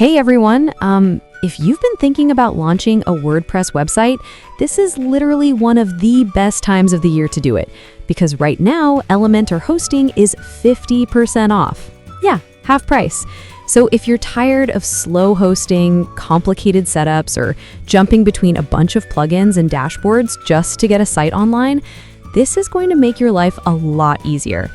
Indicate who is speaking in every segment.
Speaker 1: Hey everyone, if you've been thinking about launching a WordPress website, this is literally one of the best times of the year to do it, because right now, Elementor Hosting is 50% off. Yeah, half price. So if you're tired of slow hosting, complicated setups, or jumping between a bunch of plugins and dashboards just to get a site online, this is going to make your life a lot easier.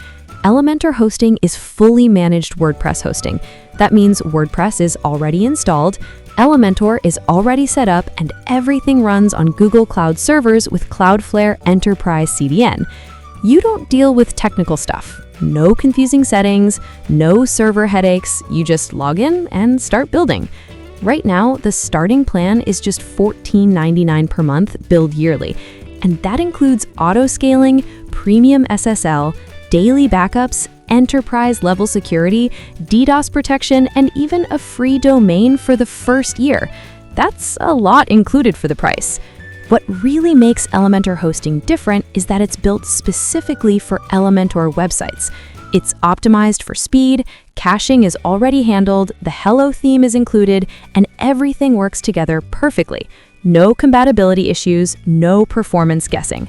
Speaker 1: Elementor Hosting is fully managed WordPress hosting. That means WordPress is already installed, Elementor is already set up, and everything runs on Google Cloud servers with Cloudflare Enterprise CDN. You don't deal with technical stuff. No confusing settings, no server headaches. You just log in and start building. Right now, the starting plan is just $14.99 per month billed yearly, and that includes auto-scaling, premium SSL, daily backups, enterprise-level security, DDoS protection, and even a free domain for the first year. That's a lot included for the price. What really makes Elementor Hosting different is that it's built specifically for Elementor websites. It's optimized for speed, caching is already handled, the Hello theme is included, and everything works together perfectly. No compatibility issues, no performance guessing.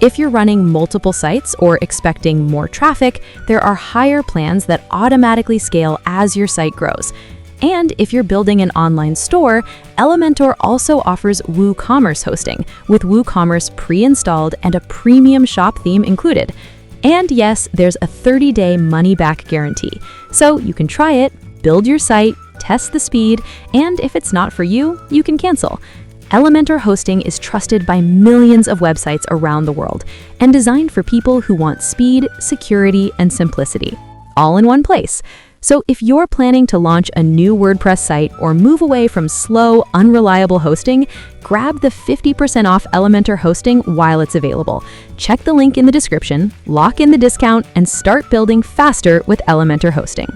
Speaker 1: If you're running multiple sites or expecting more traffic, there are higher plans that automatically scale as your site grows. And if you're building an online store, Elementor also offers WooCommerce hosting, with WooCommerce pre-installed and a premium shop theme included. And yes, there's a 30-day money-back guarantee. So you can try it, build your site, test the speed, and if it's not for you, you can cancel. Elementor Hosting is trusted by millions of websites around the world and designed for people who want speed, security, and simplicity, all in one place. So if you're planning to launch a new WordPress site or move away from slow, unreliable hosting, grab the 50% off Elementor Hosting while it's available. Check the link in the description, lock in the discount, and start building faster with Elementor Hosting.